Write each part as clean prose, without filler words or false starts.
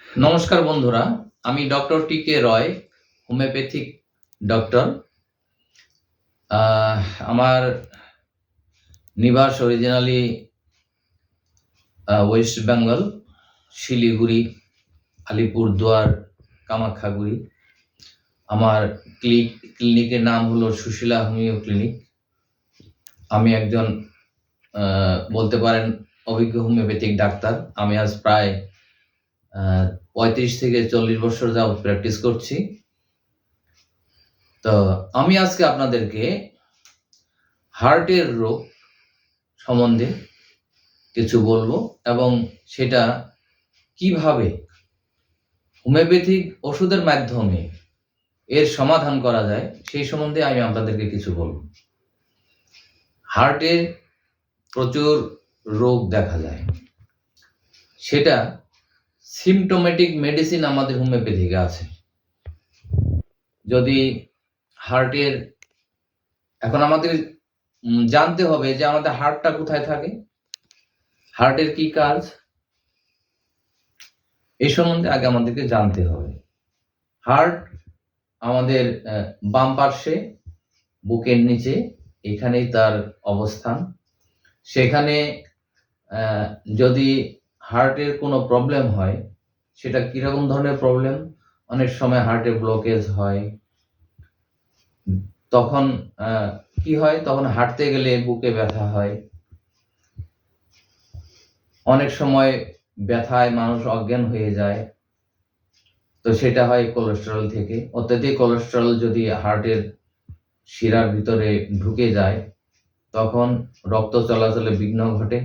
নমস্কার বন্ধুরা, আমি ডক্টর টি.কে. রয়, হোমিওপ্যাথিক ডক্টর। আমার নিবাস অরিজিনালি ওয়েস্ট বেঙ্গল, শিলিগুড়ি, আলিপুরদুয়ার, কামাখ্যাগুড়ি। আমার ক্লিনিকের নাম হলো সুশীলা হোমিও ক্লিনিক। আমি একজন বলতে পারেন অভিজ্ঞ হোমিওপ্যাথিক ডাক্তার। আমি আজ প্রায় 35 থেকে 40 বছর যাবত প্র্যাকটিস করছি। তো আমি আজকে আপনাদেরকে হার্টের রোগ সম্বন্ধে কিছু বলবো এবং সেটা কিভাবে হোমিওপ্যাথিক ওষুধের মাধ্যমে এর সমাধান করা যায় সেই সম্বন্ধে আমি আপনাদেরকে কিছু বলবো। হার্টে প্রচুর রোগ দেখা যায়, সেটা সিমটোমেটিক মেডিসিন আমাদের হোমিওপ্যাথিকে আছে। যদি হার্টের এখন আমাদের জানতে হবে যে আমাদের হার্টটা কোথায় থাকে, হার্টের কি কাজ, এই সম্বন্ধে আগে আমাদেরকে জানতে হবে। হার্ট আমাদের বাম পার্শ্বে বুকের নিচে, এখানেই তার অবস্থান। সেখানে যদি হার্টের কোনো প্রবলেম হয়, সেটা কিরকম ধরনের প্রবলেম, অনেক সময় হার্টে ব্লকেজ হয়, তখন কি হয়, তখন হাঁটতে গেলে বুকে ব্যথা হয়, অনেক সময় ব্যথায় মানুষ অজ্ঞান হয়ে যায়। তো সেটা হয় কোলেস্টেরল থেকে। অত্যাধিক কোলেস্টেরল যদি হার্টের শিরার ভিতরে ঢুকে যায়, তখন রক্ত চলাচলে বিঘ্ন ঘটে,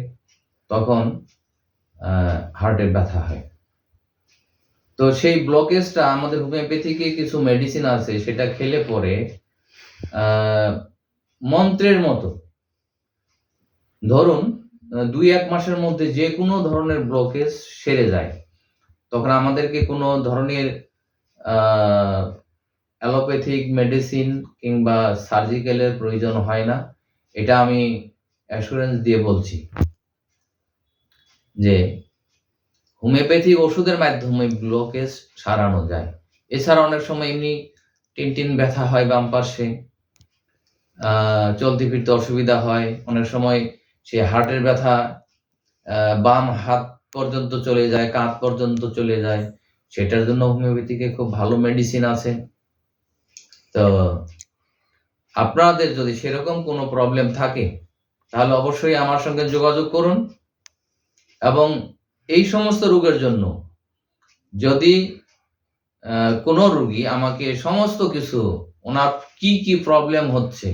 তখন হার্টের ব্যথা হয়। তো সেই ব্লকেজটা আমাদের হোমিওপ্যাথিকে কিছু মেডিসিন আছে, সেটা খেলে পরে মন্ত্রের মতো, ধরুন 2-1 মাসের মধ্যে যে কোনো ধরনের ব্লকেজ সেরে যায়। তখন আমাদেরকে কোনো ধরনের অ্যালোপ্যাথিক মেডিসিন কিংবা সার্জিক্যালের প্রয়োজন হয় না। এটা আমি অ্যাসুরেন্স দিয়ে বলছি যে হোমিওপ্যাথিক ওষুধের মাধ্যমে ব্লকেজ সারানো যায়। এছাড়া অনেক সময় এমনি টিনটিন ব্যথা হয় বাম পার্শ্বে, চলতে ফিরতে অসুবিধা হয়, অনেক সময় সে হার্টের ব্যথা বাম হাত পর্যন্ত চলে যায়, কাঁধ পর্যন্ত চলে যায়। সেটার জন্য হোমিওপ্যাথিকে খুব ভালো মেডিসিন আছে। তো আপনাদের যদি সেরকম কোনো প্রবলেম থাকে, তাহলে অবশ্যই আমার সঙ্গে যোগাযোগ করুন। এবং এই সমস্ত রোগের জন্য যদি কোনো রোগী আমাকে সমস্ত কিছু, ওনার কি কি প্রবলেম হচ্ছে,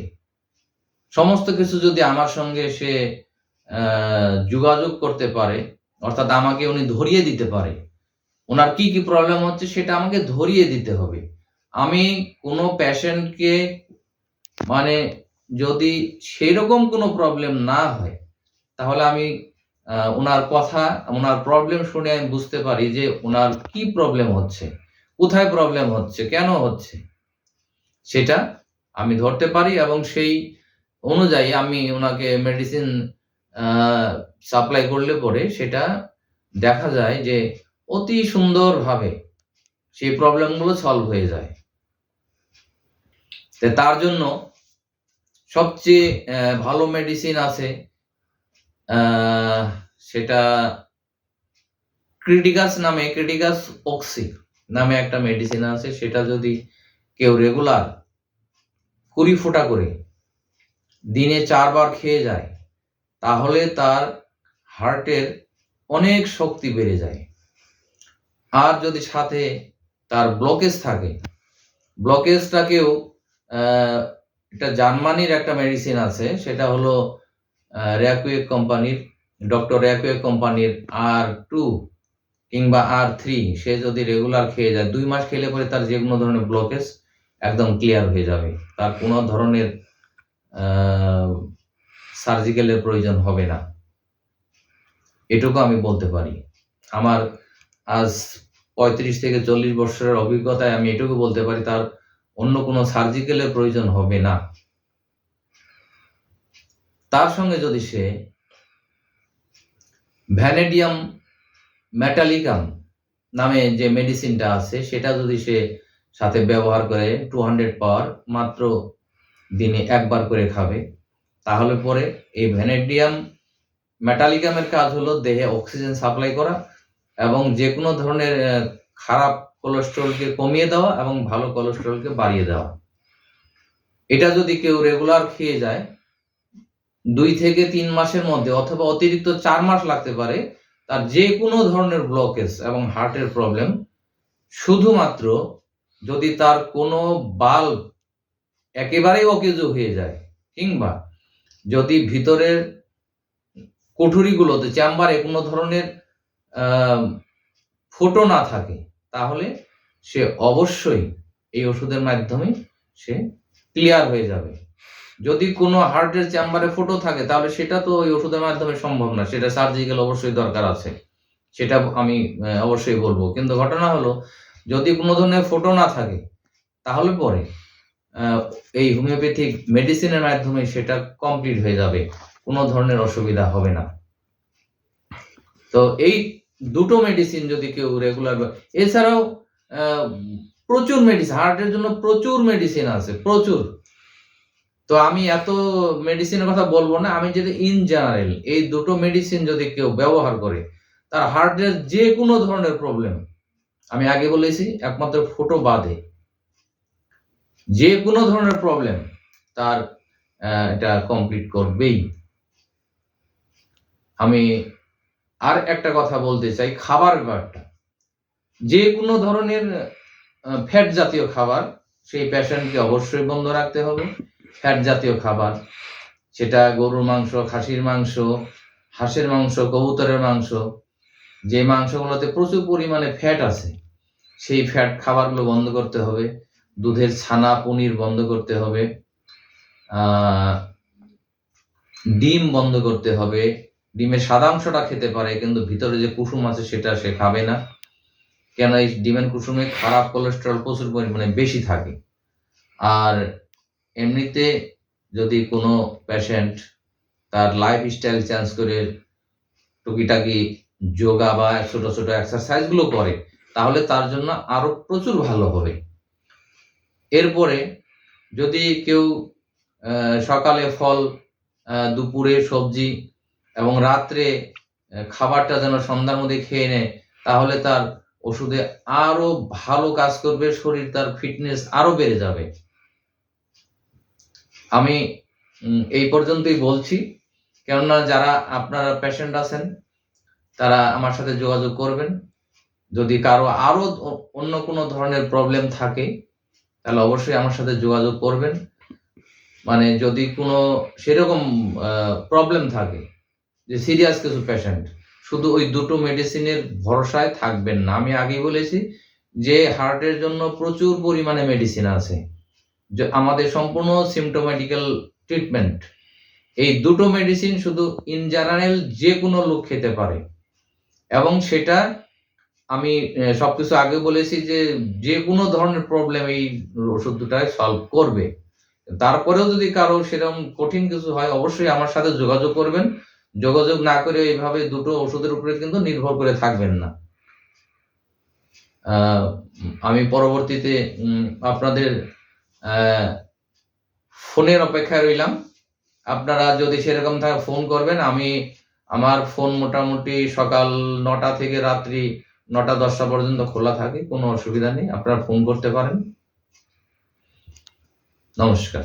সমস্ত কিছু যদি আমার সঙ্গে সে যোগাযোগ করতে পারে, অর্থাৎ আমাকে উনি ধরিয়ে দিতে পারে, ওনার কি কি প্রবলেম হচ্ছে সেটা আমাকে ধরিয়ে দিতে হবে। আমি কোনো পেশেন্টকে, মানে যদি সেরকম কোনো প্রবলেম না হয়, তাহলে আমি ওনার কথা, ওনার প্রবলেম শুনে আমি বুঝতে পারি যে ওনার কি প্রবলেম হচ্ছে, কোথায় প্রবলেম হচ্ছে, কেন হচ্ছে, সেটা আমি ধরতে পারি এবং সেই অনুযায়ী আমি ওনাকে মেডিসিন সাপ্লাই করলে পরে সেটা দেখা যায় যে অতি সুন্দরভাবে সেই প্রবলেমগুলো সলভ হয়ে যায়। তার জন্য সবচেয়ে ভালো মেডিসিন আছে, সেটা ক্রিটিকাস অক্সি নামে একটা মেডিসিন আছে। সেটা যদি কেউ রেগুলার 20 ফোঁটা করে দিনে 4 বার খেয়ে যায়, তাহলে তার হার্টের অনেক শক্তি বেড়ে যায়। আর যদি সাথে তার ব্লকেজ থাকে, ব্লকেজটাকেও এটা জার্মানির একটা মেডিসিন আছে, সেটা হলো র্যাকুয়েক কোম্পানির, ডক্টর র্যাকুয়েক কোম্পানির R2 কিংবা R3, সে যদি রেগুলার খেয়ে যায়, 2 মাস খেলে পরে তার যে কোনো ধরনের ব্লকেজ একদম ক্লিয়ার হয়ে যাবে। তার কোনো ধরনের সার্জিক্যালের প্রয়োজন হবে না, এটুকু আমি বলতে পারি। আমার আজ 35 থেকে 40 বছরের অভিজ্ঞতায় আমি এটুকু বলতে পারি, তার অন্য কোনো সার্জিক্যালের প্রয়োজন হবে না। তার সঙ্গে যদি সে ভ্যানেডিয়াম মেটালিকাম নামে যে মেডিসিনটা আছে সেটা যদি সে সাথে ব্যবহার করে 200 পাওয়ার মাত্র দিনে একবার করে খাবে, তাহলে পরে এই ভ্যানেডিয়াম মেটালিকামের কাজ হলো দেহে অক্সিজেন সাপ্লাই করা এবং যে কোনো ধরনের খারাপ কোলেস্টেরলকে কমিয়ে দেওয়া এবং ভালো কোলেস্টেরলকে বাড়িয়ে দেওয়া। এটা যদি কেউ রেগুলার খেয়ে যায় 2 থেকে 3 মাসের মধ্যে অথবা অতিরিক্ত 4 মাস লাগতে পারে তার যে কোনো ধরনের ব্লকেজ এবং হার্টের প্রবলেম, শুধুমাত্র যদি তার কোনো বাল্ব একেবারেই অকেজো হয়ে যায় কিংবা যদি ভিতরের কুঠুরিগুলোতে চেম্বারে কোনো ধরনের ফুটো না থাকে, তাহলে সে অবশ্যই এই ওষুধের মাধ্যমে সে ক্লিয়ার হয়ে যাবে। যদি কোনো হার্টের চেম্বারে ফুটো থাকে তাহলে সেটা তো ওই ওষুধের মাধ্যমে সম্ভব না, সেটা সার্জিক্যাল অবশ্যই দরকার আছে, সেটা আমি অবশ্যই বলবো। কিন্তু ঘটনা হলো যদি কোনো ধরনের ফুটো না থাকে তাহলে পরে এই হোমিওপ্যাথিক মেডিসিনের মাধ্যমে সেটা কমপ্লিট হয়ে যাবে, কোনো ধরনের অসুবিধা হবে না। তো এই দুটো মেডিসিন যদি কেউ রেগুলার, এছাড়াও প্রচুর মেডিসিন, হার্টের জন্য প্রচুর মেডিসিন আছে, প্রচুর। তো আমি এত মেডিসিনের কথা বলবো না, আমি যদি ইন জেনারেল এই দুটো মেডিসিন যদি কেউ ব্যবহার করে তার হার্টের যে কোনো ধরনের প্রবলেম, আমি আগে বলেছি একমাত্র ফুটো বাদে যে কোনো ধরনের প্রবলেম তার এটা কমপ্লিট করবেই। আমি আর একটা কথা বলতে চাই, খাবার ব্যাপারটা, যে কোনো ধরনের ফ্যাট জাতীয় খাবার সেই পেশেন্টকে অবশ্যই বন্ধ রাখতে হবে। ফ্যাট জাতীয় খাবার, সেটা গরুর মাংস, খাসির মাংস, হাঁসের মাংস, কবুতরের মাংস, যে মাংসগুলোতে প্রচুর পরিমাণে ফ্যাট আছে সেই ফ্যাট খাবারগুলো বন্ধ করতে হবে। দুধের ছানা, পনির বন্ধ করতে হবে। ডিম বন্ধ করতে হবে। ডিমের সাদা অংশটা খেতে পারে কিন্তু ভিতরে যে কুসুম আছে সেটা সে খাবে না, কেন এই ডিমের কুসুমে খারাপ কোলেস্টেরল প্রচুর পরিমাণে বেশি থাকে। আর এমনিতে যদি কোনো পেশেন্ট তার লাইফস্টাইল চেঞ্জ করে টুকিটাকি যোগা বা ছোট ছোট এক্সারসাইজগুলো করে তাহলে তার জন্য আরো প্রচুর ভালো হবে। এরপরে যদি কেউ সকালে ফল, দুপুরে সবজি এবং রাত্রে খাবারটা যেন সন্ধ্যার মধ্যে খেয়ে নেয়, তাহলে তার ওষুধে আরো ভালো কাজ করবে, শরীর তার ফিটনেস আরো বেড়ে যাবে। আমি এই পর্যন্তই বলছি, কেননা যারা আপনারা পেশেন্ট আছেন তারা আমার সাথে যোগাযোগ করবেন। যদি কারো আরো অন্য কোনো ধরনের প্রবলেম থাকে তাহলে অবশ্যই আমার সাথে যোগাযোগ করবেন। মানে যদি কোনো সেরকম প্রবলেম থাকে যে সিরিয়াস কিছু পেশেন্ট, শুধু ওই দুটো মেডিসিনের ভরসায় থাকবেন না। আমি আগেই বলেছি যে হার্টের জন্য প্রচুর পরিমাণে মেডিসিন আছে, যে আমাদের সম্পূর্ণ সিমটোমেটিক্যাল ট্রিটমেন্ট। এই দুটো মেডিসিন শুধু ইন জেনারেল যে কোনো লোক খেতে পারে এবং সেটা আমি সবকিছু আগে বলেছি যে যে কোনো ধরনের প্রবলেম এই ওষুধ দুটাই সলভ করবে। তারপরেও যদি কারো সেরকম কঠিন কিছু হয় অবশ্যই আমার সাথে যোগাযোগ করবেন। যোগাযোগ না করে এইভাবে দুটো ওষুধের উপরে কিন্তু নির্ভর করে থাকবেন না। আমি পরবর্তীতে আপনাদের ফোনের অপেক্ষায় রইলাম। আপনারা যদি সেরকম থাকে ফোন করবেন। আমার ফোন মোটামুটি সকাল 9টা থেকে রাত্রি 9টা-10টা পর্যন্ত খোলা থাকে, কোনো অসুবিধা নেই, আপনারা ফোন করতে পারেন। নমস্কার।